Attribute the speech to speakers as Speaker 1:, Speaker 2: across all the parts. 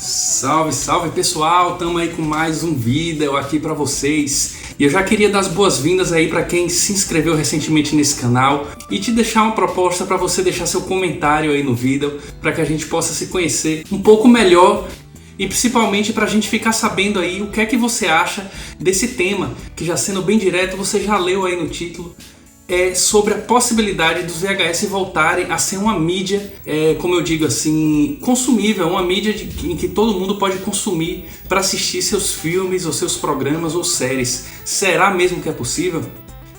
Speaker 1: Salve, salve pessoal, estamos aí com mais um vídeo aqui para vocês. E eu já queria dar as boas-vindas aí para quem se inscreveu recentemente nesse canal e te deixar uma proposta para você deixar seu comentário aí no vídeo, para que a gente possa se conhecer um pouco melhor e principalmente para a gente ficar sabendo aí o que é que você acha desse tema, que já sendo bem direto, você já leu aí no título. Sobre a possibilidade dos VHS voltarem a ser uma mídia, como eu digo assim, consumível, uma mídia em que todo mundo pode consumir para assistir seus filmes, ou seus programas ou séries. Será mesmo que é possível?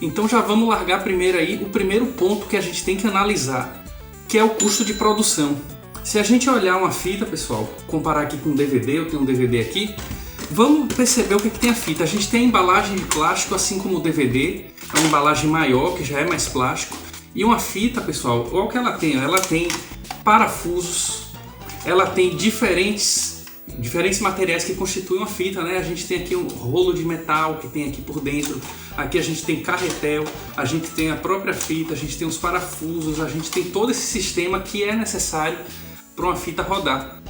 Speaker 1: Então já vamos largar primeiro aí o primeiro ponto que a gente tem que analisar, que é o custo de produção. Se a gente olhar uma fita, pessoal, comparar aqui com um DVD, eu tenho um DVD aqui, vamos perceber o que tem a fita. A gente tem a embalagem de plástico, assim como o DVD, é uma embalagem maior, que já é mais plástico. E uma fita, pessoal, olha o que ela tem. Ela tem parafusos, ela tem diferentes materiais que constituem uma fita, né? A gente tem aqui um rolo de metal que tem aqui por dentro. Aqui a gente tem carretel, a gente tem a própria fita, a gente tem os parafusos, a gente tem todo esse sistema que é necessário para uma fita rodar.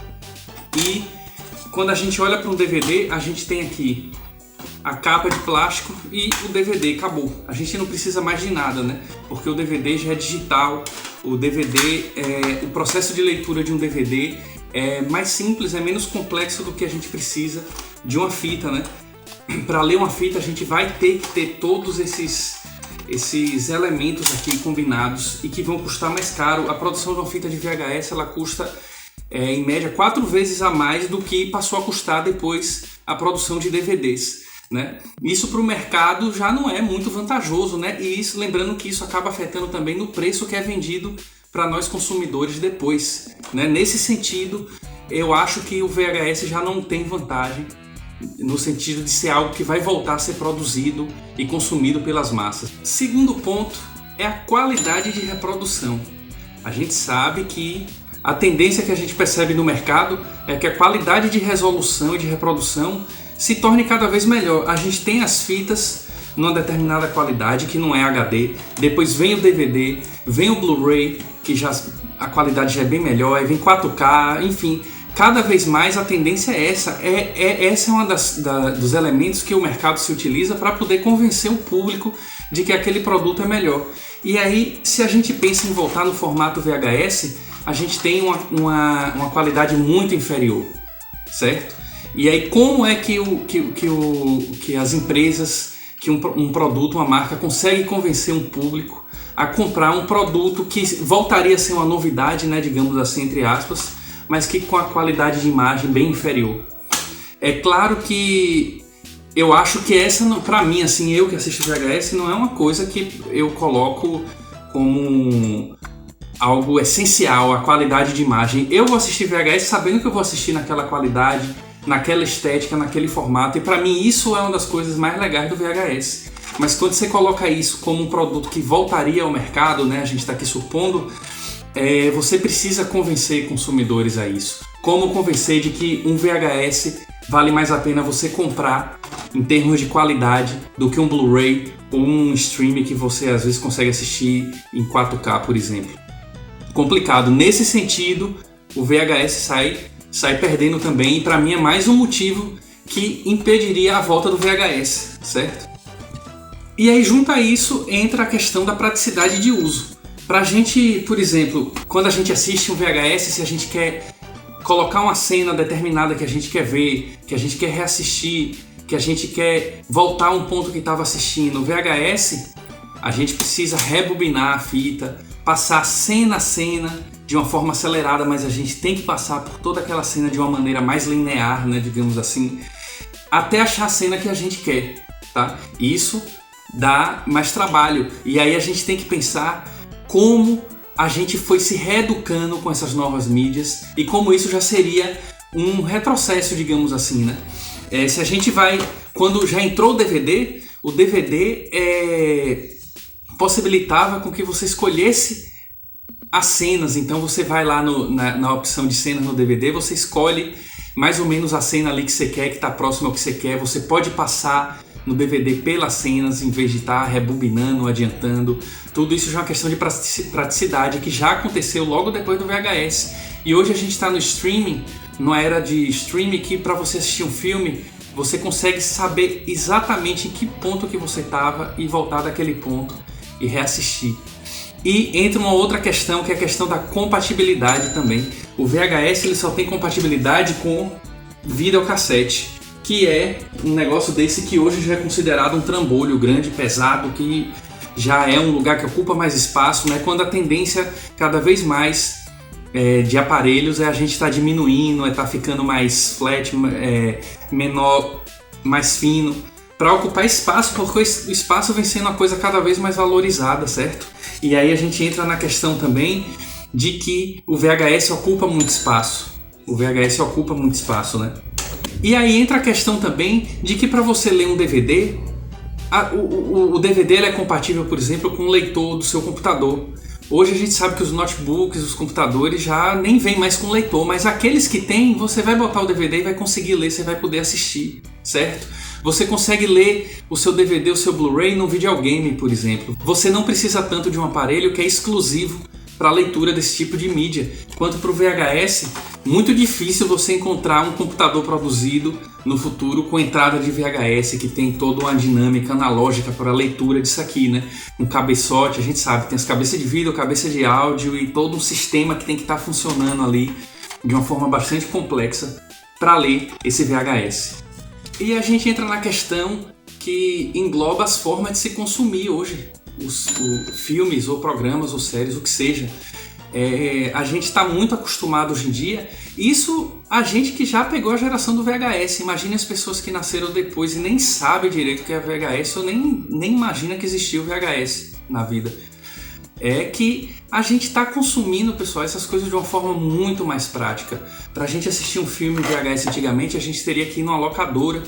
Speaker 1: E quando a gente olha para um DVD, a gente tem aqui a capa de plástico e o DVD, acabou. A gente não precisa mais de nada, né? Porque o DVD já é digital, o DVD, o processo de leitura de um DVD é mais simples, é menos complexo do que a gente precisa de uma fita, né? Para ler uma fita a gente vai ter que ter todos esses elementos aqui combinados e que vão custar mais caro. A produção de uma fita de VHS ela custa em média 4 vezes a mais do que passou a custar depois a produção de DVDs, né? Isso para o mercado já não é muito vantajoso, né? E isso, lembrando que isso acaba afetando também no preço que é vendido para nós consumidores depois, né? Nesse sentido, eu acho que o VHS já não tem vantagem no sentido de ser algo que vai voltar a ser produzido e consumido pelas massas. Segundo ponto é a qualidade de reprodução. A gente sabe que a tendência que a gente percebe no mercado é que a qualidade de resolução e de reprodução se torne cada vez melhor. A gente tem as fitas numa determinada qualidade, que não é HD, depois vem o DVD, vem o Blu-ray, que já a qualidade já é bem melhor, aí vem 4K, enfim, cada vez mais a tendência é essa. Essa é uma dos elementos que o mercado se utiliza para poder convencer o público de que aquele produto é melhor. E aí, se a gente pensa em voltar no formato VHS, a gente tem uma qualidade muito inferior, certo? E aí como é que as empresas, que um produto, uma marca consegue convencer um público a comprar um produto que voltaria a ser uma novidade, né, digamos assim, entre aspas, mas que com a qualidade de imagem bem inferior? É claro que eu acho que essa, para mim, assim, eu que assisto VHS, não é uma coisa que eu coloco como algo essencial, a qualidade de imagem. Eu vou assistir VHS sabendo que eu vou assistir naquela qualidade, naquela estética, naquele formato, e para mim isso é uma das coisas mais legais do VHS. Mas quando você coloca isso como um produto que voltaria ao mercado, né, a gente está aqui supondo, você precisa convencer consumidores a isso. Como convencer de que um VHS vale mais a pena você comprar em termos de qualidade do que um Blu-ray ou um stream que você às vezes consegue assistir em 4K, por exemplo. Complicado. Nesse sentido, o VHS sai perdendo também, e para mim é mais um motivo que impediria a volta do VHS, certo? E aí junto a isso entra a questão da praticidade de uso. Pra gente, por exemplo, quando a gente assiste um VHS, se a gente quer colocar uma cena determinada que a gente quer ver, que a gente quer reassistir, que a gente quer voltar a um ponto que estava assistindo, o VHS, a gente precisa rebobinar a fita, passar cena a cena de uma forma acelerada, mas a gente tem que passar por toda aquela cena de uma maneira mais linear, né, digamos assim, até achar a cena que a gente quer, tá? Isso dá mais trabalho, e aí a gente tem que pensar como a gente foi se reeducando com essas novas mídias e como isso já seria um retrocesso, digamos assim, né? Se a gente vai, quando já entrou o DVD possibilitava com que você escolhesse as cenas. Então você vai lá na opção de cenas no DVD, você escolhe mais ou menos a cena ali que você quer, que está próxima ao que você quer. Você pode passar no DVD pelas cenas em vez de estar rebobinando, adiantando. Tudo isso já é uma questão de praticidade que já aconteceu logo depois do VHS. E hoje a gente está no streaming numa era de streaming que para você assistir um filme, você consegue saber exatamente em que ponto que você estava e voltar daquele ponto e reassistir. E entra uma outra questão, que é a questão da compatibilidade também. O VHS ele só tem compatibilidade com videocassete, que é um negócio desse que hoje já é considerado um trambolho grande, pesado, que já é um lugar que ocupa mais espaço, né? Quando a tendência cada vez mais de aparelhos é a gente estar diminuindo, estar ficando mais flat, menor, mais fino, para ocupar espaço, porque o espaço vem sendo uma coisa cada vez mais valorizada, certo? E aí a gente entra na questão também de que o VHS ocupa muito espaço. O VHS ocupa muito espaço, né? E aí entra a questão também de que para você ler um DVD, o DVD ele é compatível, por exemplo, com o leitor do seu computador. Hoje a gente sabe que os notebooks, os computadores já nem vêm mais com leitor, mas aqueles que tem, você vai botar o DVD e vai conseguir ler, você vai poder assistir, certo? Você consegue ler o seu DVD, o seu Blu-ray num videogame, por exemplo. Você não precisa tanto de um aparelho que é exclusivo para a leitura desse tipo de mídia. Quanto para o VHS, muito difícil você encontrar um computador produzido no futuro com entrada de VHS, que tem toda uma dinâmica analógica para a leitura disso aqui, né? Um cabeçote, a gente sabe, tem as cabeças de vídeo, cabeça de áudio e todo um sistema que tem que estar funcionando ali de uma forma bastante complexa para ler esse VHS. E a gente entra na questão que engloba as formas de se consumir hoje. Os filmes ou programas ou séries, o que seja. A gente está muito acostumado hoje em dia. Isso a gente que já pegou a geração do VHS. Imagine as pessoas que nasceram depois e nem sabem direito o que é VHS ou nem imagina que existia o VHS na vida. É que a gente está consumindo, pessoal, essas coisas de uma forma muito mais prática. Para a gente assistir um filme VHS antigamente, a gente teria que ir numa locadora,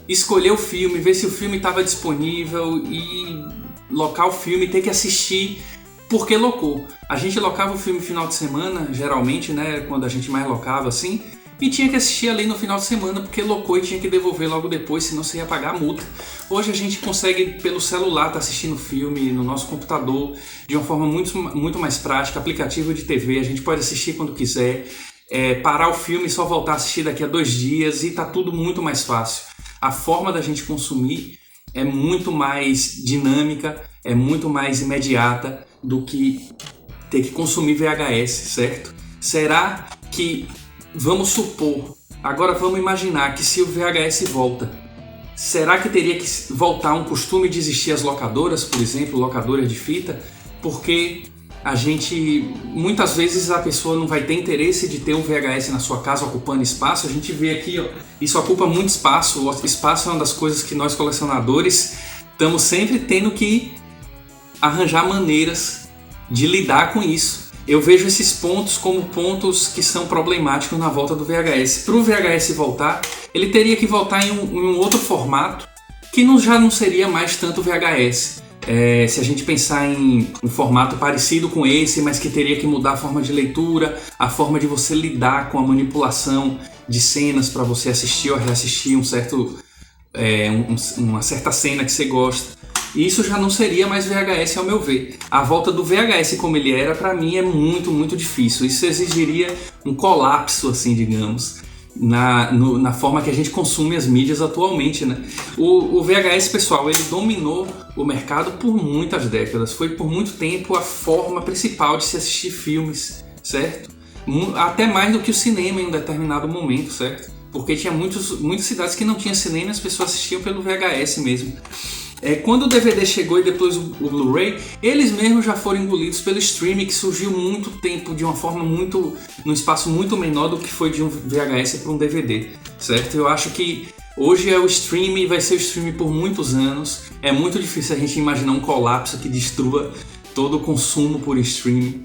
Speaker 1: escolher o filme, ver se o filme estava disponível e locar o filme, ter que assistir porque locou. A gente locava o filme no final de semana, geralmente, né, quando a gente mais locava assim, e tinha que assistir ali no final de semana porque locou e tinha que devolver logo depois, senão você ia pagar a multa. Hoje a gente consegue pelo celular estar assistindo filme no nosso computador de uma forma muito mais prática, aplicativo de TV, a gente pode assistir quando quiser, parar o filme e só voltar a assistir daqui a 2 dias e tá tudo muito mais fácil. A forma da gente consumir é muito mais dinâmica, é muito mais imediata do que ter que consumir VHS, certo? Será que, vamos supor, agora vamos imaginar que se o VHS volta, será que teria que voltar um costume de existir as locadoras, por exemplo, locadoras de fita? Porque a gente, muitas vezes a pessoa não vai ter interesse de ter um VHS na sua casa ocupando espaço. A gente vê aqui, ó, isso ocupa muito espaço. O espaço é uma das coisas que nós colecionadores estamos sempre tendo que arranjar maneiras de lidar com isso. Eu vejo esses pontos como pontos que são problemáticos na volta do VHS. Para o VHS voltar, ele teria que voltar em um outro formato que já não seria mais tanto VHS. Se a gente pensar em um formato parecido com esse, mas que teria que mudar a forma de leitura, a forma de você lidar com a manipulação de cenas para você assistir ou reassistir uma certa cena que você gosta. E isso já não seria mais VHS, ao meu ver. A volta do VHS como ele era, para mim, é muito, muito difícil. Isso exigiria um colapso, assim, digamos, na forma que a gente consome as mídias atualmente, né? O VHS, pessoal, ele dominou o mercado por muitas décadas. Foi por muito tempo a forma principal de se assistir filmes, certo? Até mais do que o cinema em um determinado momento, certo? Porque tinha muitas cidades que não tinham cinema e as pessoas assistiam pelo VHS mesmo. Quando o DVD chegou e depois o Blu-ray, eles mesmos já foram engolidos pelo streaming, que surgiu muito tempo, de uma forma num espaço muito menor do que foi de um VHS para um DVD, certo? Eu acho que hoje é o streaming, vai ser o streaming por muitos anos. É muito difícil a gente imaginar um colapso que destrua todo o consumo por streaming.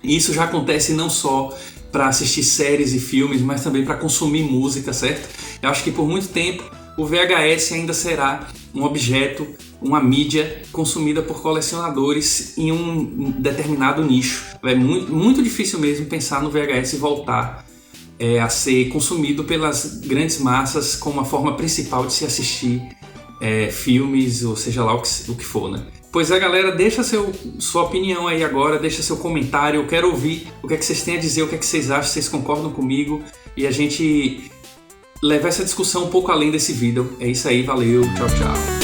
Speaker 1: E isso já acontece não só para assistir séries e filmes, mas também para consumir música, certo? Eu acho que por muito tempo o VHS ainda será um objeto, uma mídia consumida por colecionadores em um determinado nicho. É muito, muito difícil mesmo pensar no VHS voltar a ser consumido pelas grandes massas como a forma principal de se assistir filmes, ou seja lá o que for, né? Pois é, galera, deixa sua opinião aí agora, deixa seu comentário, eu quero ouvir o que é que vocês têm a dizer, o que é que vocês acham, vocês concordam comigo e a gente levar essa discussão um pouco além desse vídeo. É isso aí, valeu, tchau, tchau.